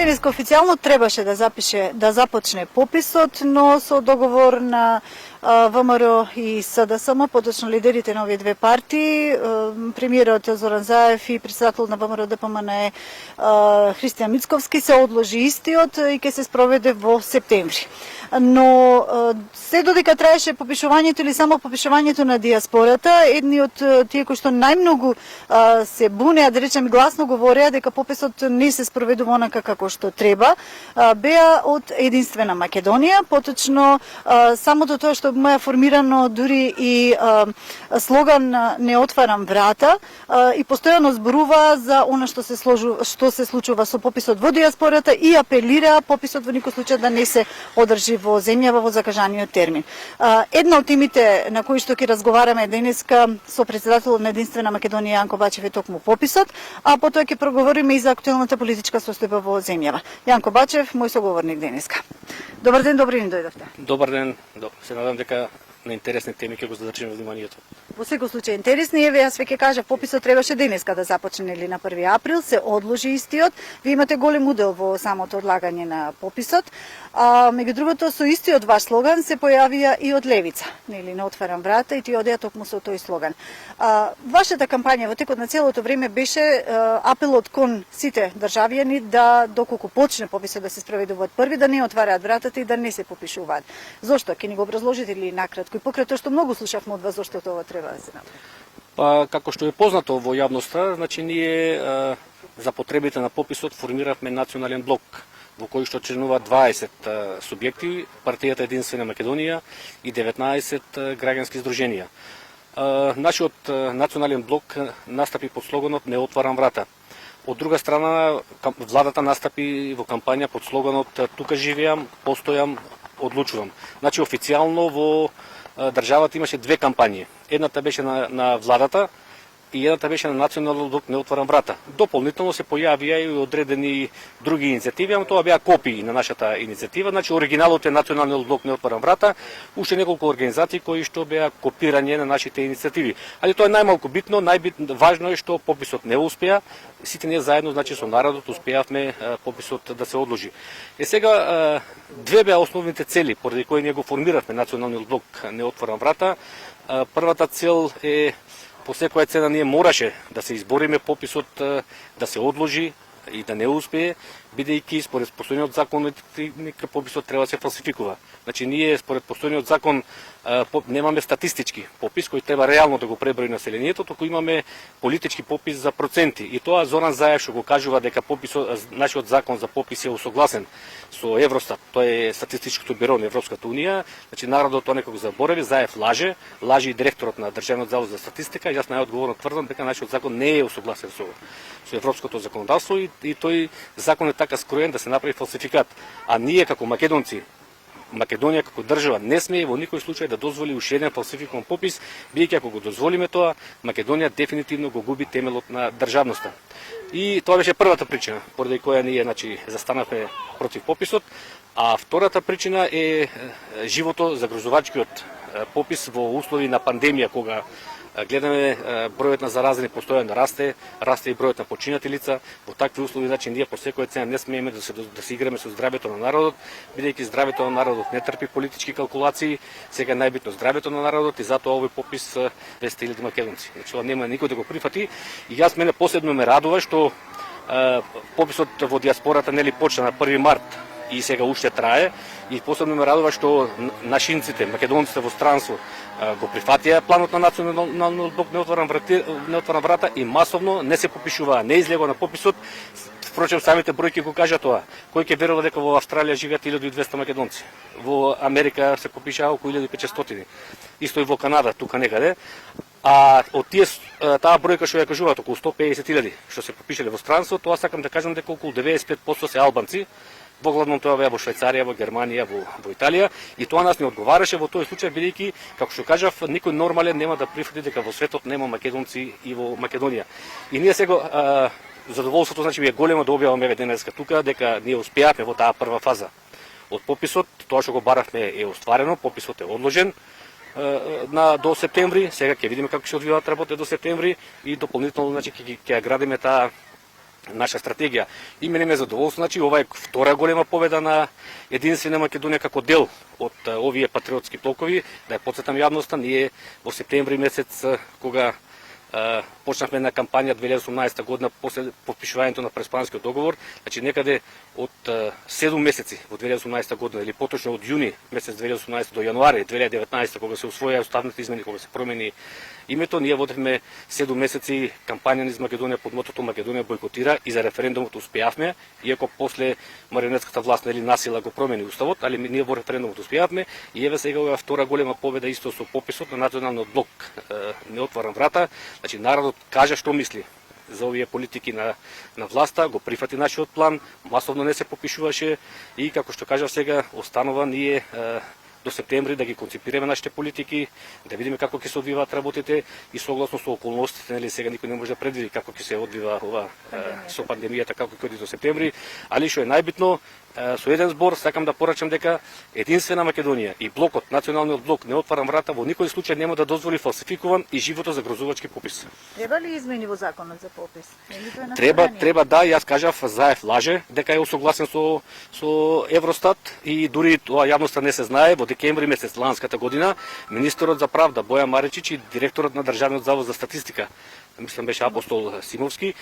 Денеска официјално требаше да започне пописот, но со договор на ВМРО и СДСМ, поточно лидерите на овие две партии, премиерот Зоран Заев и председател на ВМРО ДПМН Христијан Мицковски, се одложи истиот и ќе се спроведе во септември. Но се додека траеше попишувањето или само попишувањето на диаспората, едни од тие кои што најмногу се бунеа, да речем гласно говореа дека пописот не се спроведува онака како што треба, беа од Единствена Македонија, поточно самото тоа што ме формирано дури и слоган "Не отварам врата" и постојано зборува за она што се случува со пописот во диаспората и апелира пописот во никој случај да не се одржи во земјава во закажаниот термин. Една од темите на кои што ќе разговараме денеска со председателот на Единствена Македонија Јанко Бачев е токму пописот, а потоа ќе проговориме и за актуелната политичка состојба во земјава. Јанко Бачев, мој соговорник денеска. Добар ден, добри ни дојдовте. Добар ден, се надам дека на интересни теми ќе го задржиме вниманието. Во секој случај интересни, еве јас веќе кажав, пописот требаше денеска да започне или на 1 април, се одложи истиот. Ви имате голем удел во самото одлагање на пописот. Меѓу другото, со истиот ваш слоган се појавија и од левица, нели, "Не отварам врата", и ти одеа токму со тој слоган. Вашата кампања во текот на целото време беше апелот кон сите државјани да доколку почне пописот да се спроведуваат први, да не отвараат вратата и да не се попишуваат. Зошто? Ќе ни го образложите ли накратко и покрај тоа што многу слушавме од вас, зошто тоа треба да се направи? Па, како што е познато во јавноста, значи ние за потребите на пописот формиравме национален блок во кој што членуваат 20 субјекти, партијата Единствена Македонија и 19 граѓански здруженија. Нашиот национален блок настапи под слоганот "Не отварам врата". Од друга страна, владата настапи во кампања под слоганот "Тука живеам, постојам, одлучувам". Значи официјално во државата имаше две кампањи. Едната беше на владата и едната беше на националниот блок "Не отварам врата". Дополнително се појавија и одредени други иницијативи, ама тоа беа копии на нашата иницијатива. Значи оригиналот е националниот блок "Не отварам врата", уште неколку организации кои што беа копирање на нашите иницијативи. Али тоа е најмалку битно, важно е што пописот не успеа. Сите ние заедно, значи со народот, успеавме пописот да се одложи. Сега две беа основните цели поради кои ние го формиравме националниот блок "Не отварам врата". Првата цел е по секоја цена ние мораше да се избориме пописот да се одложи и да не успее, бидејќи според постојниот закон пописот треба да се фалсификува. Значи ние според постојниот закон немаме статистички попис кој треба реално да го преброи населението, туку имаме политички попис за проценти. И тоа Зоран Заев што го кажува дека нашиот закон за попис е усогласен со Евростат, тоа е статистичкото биро на Европската унија. Значи народот тоа некако заборави, Заев лаже и директорот на Државниот завод за статистика. Јас најодговорно тврдам дека нашиот закон не е усогласен со европското законодавство и тој закон е така скроен да се направи фалсификат. А ние како македонци, Македонија како држава не смее во никој случај да дозволи уште еден фалсификуван попис, бидејќи ако го дозволиме тоа, Македонија дефинитивно го губи темелот на државноста. И тоа беше првата причина поради која ние застанавме против пописот, а втората причина е живото загрозувачкиот попис во услови на пандемија, кога гледаме бројот на заразени постојано да расте и бројот на починати лица. Во такви услови, значи ние по секоја цена не смееме да се играме со здравјето на народот, бидејќи здравјето на народот не трпи политички калкулации, сега најбитно здравјето на народот и затоа овој попис 200.000 македонци. Значи ова нема никој да го прифати и мене посебно ме радува што пописот во диаспората нели почна на 1 март и сега уште трае и посебно ме радува што нашинците, македонците во странство го прифатија планот на националниот блок "Не отварам врата" и масовно не се попишуваа, не излегува на пописот. Впрочем, самите бројки го кажа тоа. Кој ќе верува дека во Австралија живеат 1200 македонци? Во Америка се попишаа околу 1500. Исто и во Канада, тука некаде. А од таа бројка што ја кажуваат околу 150.000 што се попишале во странство, тоа сакам да кажам дека околу 95% се албанци. Во главном тоа беа во Швајцарија, во Германија, во Италија, и тоа нас не одговараше во тој случај, бидејќи, како што кажав, никој нормален нема да прифати дека во светот нема македонци и во Македонија. И ние сега задоволството значи е големо да објаваме денеска тука дека ние успеавме во таа прва фаза од пописот. Тоа што го баравме е остварено, пописот е одложен до септември. Сега ќе видиме како ќе одвиваат работите до септември и дополнително значи ќе ја градиме таа наша стратегија. И мене ме задоволство, значи ова е втора голема победа на Единствена Македонија како дел од овие патриотски блокови. Да ја потсетам јавноста, ние во септември месец кога почнавме на кампања 2018 година после подпишувањето на преспанскиот договор, значи некаде од 7 месеци во 2018 година или поточно од јуни месец 2018 до јануари 2019 кога се усвоја уставните измени, кога се промени името, ние водевме 7 месеци кампања низ Македонија под мотото Македонија бойкотира и за референдумот успеавме, иако после марионетската власт нели насила го промени уставот, али ние во референдумот успеавме и еве сега ова втора голема победа исто со пописот на националниот блок. Не отварам врата, значи народот кажа што мисли за овие политики на власта, го прифати нашиот план, масовно не се попишуваше и како што кажав сега, останува ние до септември да ги концепираме нашите политики, да видиме како ќе се одвиваат работите и согласно со околностите, нели сега никој не може да предвиди како ќе се одвива ова со пандемијата, како ќе оди до септември, али што е најбитно, со еден збор сакам да порачам дека Единствена Македонија и блокот, националниот блок не отварам врата, во никој случај нема да дозволи фалсификуван и живото загрозувачки попис. Треба ли измени во законот за попис? Треба да, јас кажав, Заев лаже дека е усогласен со Евростат и дури тоа јавноста не се знае, во декември месец ланската година министерот за правда Боја Маричич и директорот на Државниот завод за статистика, мислам беше Апостол Симовски,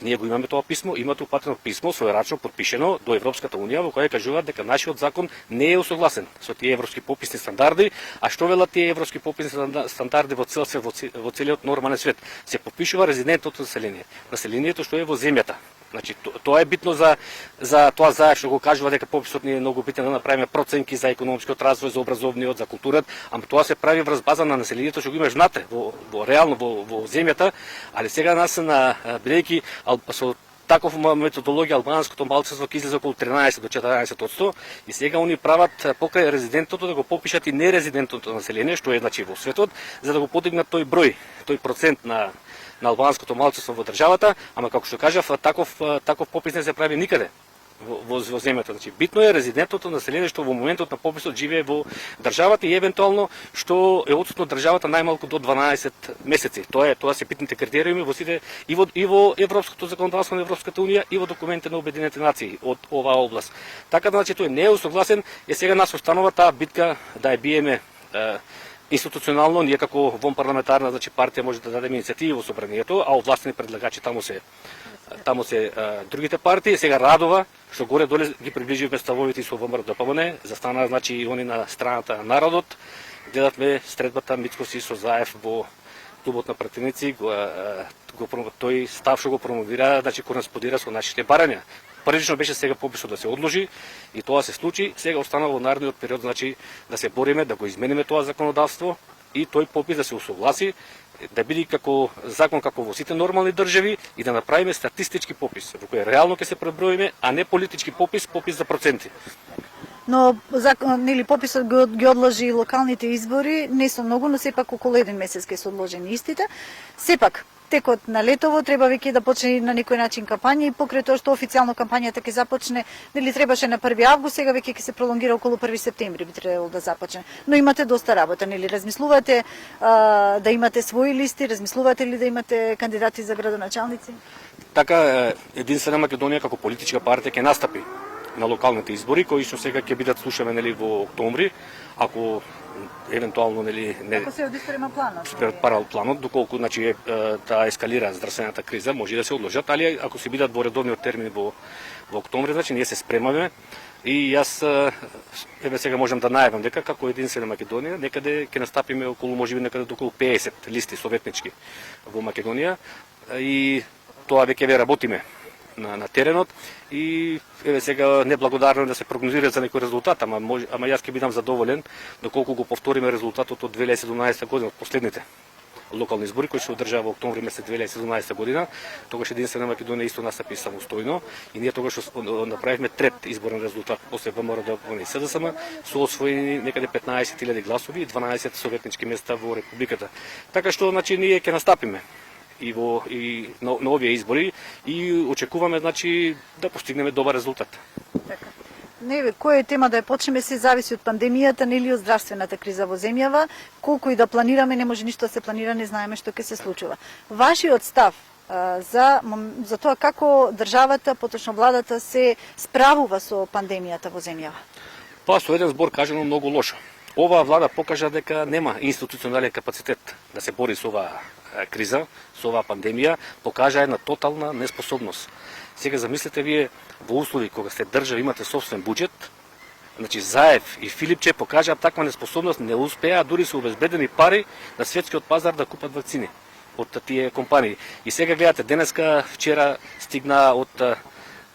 ние го имаме тоа писмо, имат упатено писмо својрачно подпишено до Европската унија во кое кажуваат дека нашиот закон не е усогласен со тие европски пописни стандарди, а што велат тие европски пописни стандарди во цел свет, во целиот нормален свет? Се попишува резидентното население, населението што е во земјата. Значи тоа е битно за тоа Заев што го кажува дека пописот не е многу битен, да направиме проценки за економскиот развој, за образовниот, за културата, ама тоа се прави врз база на населението што го имаш внатре, реално во земјата, али сега нас бидејќи со таков методологија албанското малцинство ќе излезе околу 13 до 14% и сега они прават покрај резидентното да го попишат и нерезидентното население, што е значи во светот, за да го подигнат тој број, тој процент на албанското малцинство во државата, ама како што кажав, таков попис не се прави никаде во земјата. Значи битно е резидентното население што во моментот на пописот живее во државата и евентуално што е отсутно државата најмалку до 12 месеци. Тоа се битните критериуми во сите и во европското законодавство на Европската унија и во документите на Обединетите нации од оваа област. Така да значи тој не е усогласен и сега нас останува таа битка да ја биеме институционално, ние како вонпарламентарна значи партија може да дадеме иницијативи во собранието, а овластени предлагачи таму се другите партии. Сега радува што горе доле ги приближивме ставовите и со ВМРО-ДПМН, застана значи и они на страната на народот. Гледавме средбата Мицкоси со Заев во клубот на пратеници, тој став што го промовира, значи кореспондира со нашите барања. Првично беше сега пописот да се одложи и тоа се случи. Сега останува во наредниот период значи да се бориме да го измениме тоа законодавство и тој попис да се усогласи, да биде како закон како во сите нормални држави и да направиме статистички попис во кој реално ќе се преброиме, а не политички попис за проценти. Но пописот ги одложи и локалните избори, не со многу, но сепак околу 1 месец ќе се одложени истите. Сепак текот на летово треба веќе да почне на некој начин кампања и покрај тоа што официјално кампањата ќе започне, требаше на 1 август, сега веќе ќе се пролонгира околу 1 септември би требало да започне. Но имате доста работа, размислувате да имате своји листи, размислувате ли да имате кандидати за градоначалници? Така Единствена Македонија како политичка партија ќе настапи на локалните избори кои што сега ќе бидат слушаме во октомври, ако евентуално не ако се одистрема планот. Парал планот, доколку значи таа ескалира здравствената криза, може да се одложат, али ако се бидат во редовниот термин во октомври, значи ние се спремаме и јас еве сега можам да најавам дека како Единствена Македонија некаде ќе настапиме околу можеби некаде околу 50 листи советнички во Македонија и тоа веќе работиме на теренот и еве сега неблагодарно да се прогнозира за некој резултат, ама јас ќе бидам задоволен доколку го повториме резултатот од 2017 година, од последните локални избори кои се одржаа во октомври месец 2017 година. Тогаш Единствена Македонија исто настапи самостојно и ние тогаш направивме трет изборен резултат после ВМРО-ДПМН и СДСМ со освоени некаде 15.000 гласови и 12 советнички места во републиката. Така што значи ние ќе настапиме и на овие избори и очекуваме значи да постигнеме добар резултат. Така. Која е тема да ја почнеме се зависи од пандемијата, нели од здравствената криза во земјава, колку и да планираме не може ништо да се планира, не знаеме што ќе се случува. Вашиот став за тоа како државата, поточно владата се справува со пандемијата во земјава. Па со еден збор кажано многу лошо. Оваа влада покажа дека нема институционален капацитет да се бори со оваа криза, со оваа пандемија, покажа една тотална неспособност. Сега замислете вие во услови кога сте држава, имате собствен буџет, значи Заев и Филипче покажаа таква неспособност, не успеа дури со обезбедени пари на светскиот пазар да купат вакцини од тие компании. И сега гледате, денеска, вчера стигна од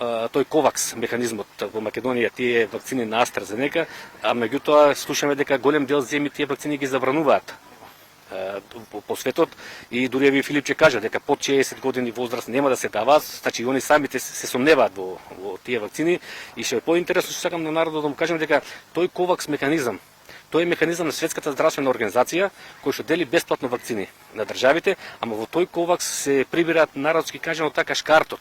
тој ковакс механизмот во Македонија, тие вакцини на AstraZeneca, а меѓутоа слушаме дека голем дел земји тие вакцини ги забрануваат по светот и дури ви Филипче кажа дека под 60 години возраст нема да се даваат, значи они самите се сомневаат во тие вакцини и што е поинтересно што сакам на народот да му кажем дека тој ковакс механизам, тој е механизам на Светската здравствена организација кој што дели бесплатно вакцини на државите, ама во тој ковакс се прибираат народски кажано така шкартот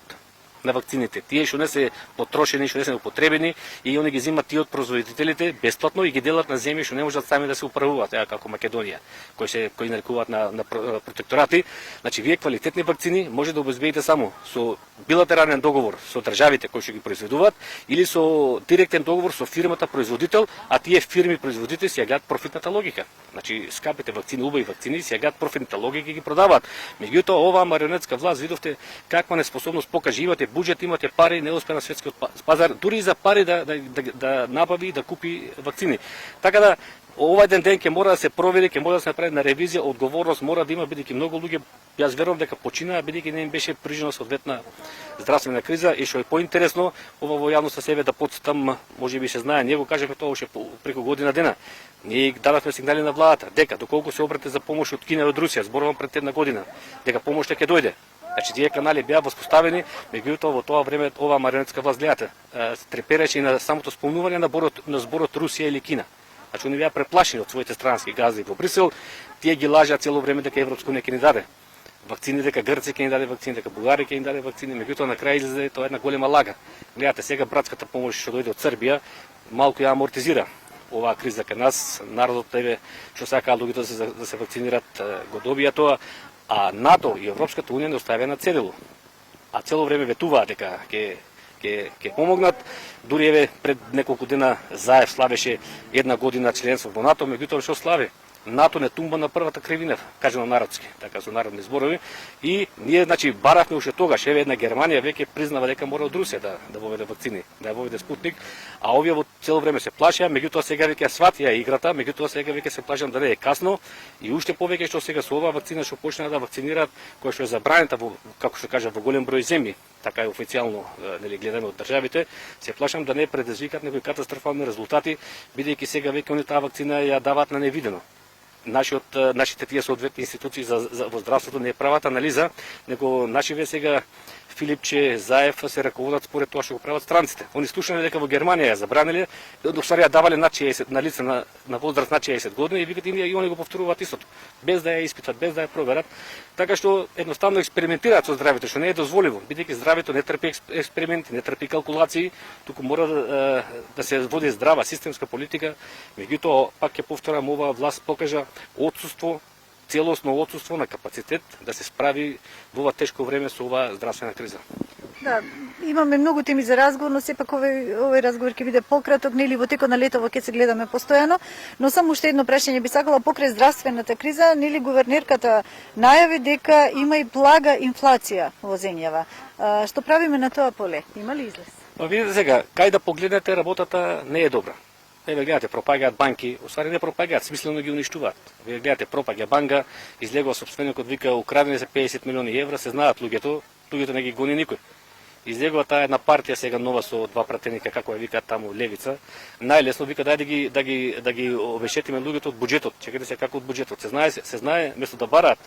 на вакцините. Тие што не се потрошени, што не се употребени и они ги земат тие од производителите бесплатно и ги делат на земји што не можат сами да се управуваат, како Македонија, кои нарекуваат на протекторати. Значи вие квалитетни вакцини може да обезбедите само со билатерален договор со државите кои што ги произведуваат или со директен договор со фирмата производител, а тие фирми производители си ја гледат профитната логика. Значи скапите вакцини, убави вакцини си ја гледат профитната логика и ги продаваат. Меѓутоа оваа марионетска власт видовте каква неспособност покажа, имате буџет, имате пари, не успе на светскиот пазар, дури за пари да набави и да купи вакцини. Така да, овај ден ќе мора да се провери, ќе мора да се направи на ревизија, одговорност мора да има, бидејќи многу луѓе, јас верувам дека починаа, бидејќи не им беше прижена соодветна здравствена криза и што е поинтересно, ова во јавноста себе да потстам, можеби се знае, ние го кажеме тоа уште преку година дена. Ние дадовме сигнали на владата дека доколку се обрате за помош од Кина и од Русија, зборувам пред една година, дека помошта ќе дојде. Значи тие канали беа воспоставени, меѓутоа во тоа време оваа марионетска власт гледате, трепереше и на самото спомнување на зборот Русија или Кина. Значи они беа преплашени од своите странски газди во Брисел, тие ги лажат цело време дека Европско не ќе ни даде вакцини, дека Грција ќе ни даде вакцини, дека Бугарија ќе ни даде вакцини, меѓутоа на крај излезе тоа една голема лага. Гледате сега братската помош што дојде од Србија, малку ја амортизира оваа криза кај нас, народот еве што сакаат луѓето да се вакцинират го добија тоа, а НАТО и Европската унија не оставија на цедило. А цело време ветуваат дека ќе помогнат. Дури еве пред неколку дена Заев славеше една година членство во НАТО, меѓутоа што слави? НАТО не тумба на првата кривина, кажано народски, така со народни зборови. И ние значи баравме уште тогаш, еве една Германија веќе признава дека мора од Русија да воведе вакцини, да ја воведе Спутник, а овие во цело време се плашеа, меѓутоа сега веќе сватија играта, меѓутоа сега веќе се плашам да не е касно и уште повеќе што сега со оваа вакцина што почнаа да вакцинираат, која што е забранета во, како што кажа, во голем број земји, така е официјално нели гледаме од државите, се плашам да не предизвикат некои катастрофални резултати, бидејќи сега веќе они таа вакцина ја даваат на невидено. Нашите тие соодветни институции во здравството не прават анализа, него нашиве сега Филипче, Заев се раководат според тоа што го прават странците. Они слушнале дека во Германија ја забраниле, ја давале на лица на возраст на 60 години и викат и они го повторуваат истото, без да ја испитат, без да ја проверат. Така што едноставно експериментираат со здравето, што не е дозволиво, бидејќи здравето не трпи експерименти, не трпи калкулации, туку мора да се води здрава системска политика. Меѓутоа, пак ќе повторам, оваа власт покажа целосно отсутство на капацитет да се справи во ова тешко време со оваа здравствена криза. Да, имаме многу теми за разговор, но сепак овој разговор ќе биде пократок, нели во текот на летово ќе се гледаме постојано, но само уште едно прашање би сакала покрај здравствената криза, нели гувернерката најави дека има и блага инфлација во земјава. Што правиме на тоа поле? Има ли излез? Па видите сега, кај да погледнете работата не е добра. Еве гледате, пропагаат банки, оствари не пропагаат, смислено ги уништуваат. Вие гледате, пропаѓа банка, излегува собственикот, вика украдени се 50 милиони евра, се знаат луѓето не ги гони никој. Излегува таа една партија сега нова со два пратеника, како ја викаат таму левица. Најлесно вика дај да ги обешетиме луѓето од буџетот. Чекате се како од буџетот. Се знае место да бараат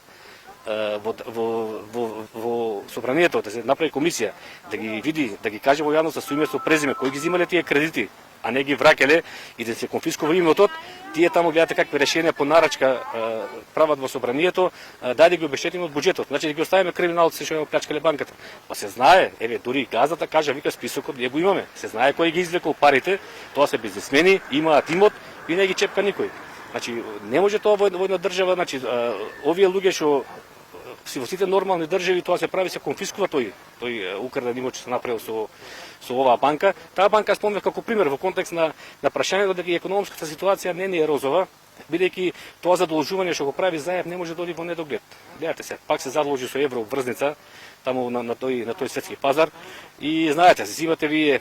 во собранието да се направи комисија, да ги види, да ги каже во јавност со име со презиме кои ги земале тие кредити, а не ги враќале и да се конфискува имотот. Тие таму гледате какви решенија по нарачка прават во собранието, да ги обешетиме од буџетот. Значи да ги оставиме криминалци што ја плячкале банката. Па се знае, еве дури газата кажа, вика списокот, ние го имаме. Се знае кој ги извлекол парите, тоа се бизнисмени, имаат имот и не ги чепка никој. Значи не може тоа во една држава, значи овие луѓе што во сите нормални држави тоа се прави, се конфискува тој украден имот што се направил со оваа банка. Таа банка спомнав како пример во контекст на прашањето дека економската ситуација не е розова, бидејќи тоа задолжување што го прави заем не може да оди во недоглед. Гледате се, пак се задолжи со евро врзница таму на тој светски пазар и знаете, зимате вие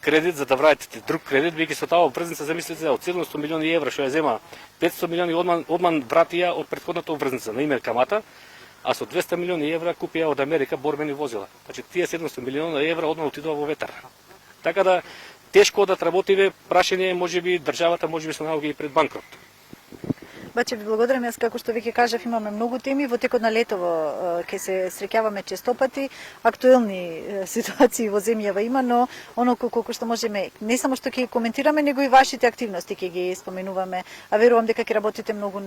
кредит за да вратите друг кредит, бидејќи со таа врзница замислите од 700 милиони евра што ја зема 500 милиони одман вратија од претходната врзница на име камата, а со 200 милиони евра купија од Америка борбени возила. Значи тие 700 милиона евра одман отидува во ветар. Така да тешко да работиме, прашање можеби државата можеби се наоѓа и пред банкрот. Баче ви благодарам, јас како што веќе кажав имаме многу теми, во текот на летово ќе се среќаваме честопати, актуелни ситуации во земјава има, но оноко колку што можеме, не само што ќе коментираме, него и вашите активности ќе ги споменуваме, а верувам дека ќе работите многу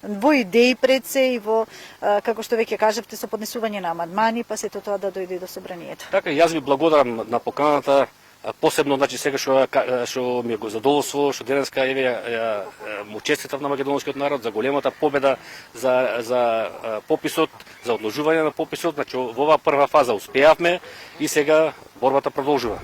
во идеи пред се и во, како што веќе кажавте, со поднесување на амандмани, па сето тоа да дојде до собранието. Така, јас ви благодарам на поканата. Посебно, значи, сега што ми е го задоволство, што денеска му честитав на македонскиот народ за големата победа за пописот, за одложување на пописот. Значи, во оваа прва фаза успеавме и сега борбата продолжува.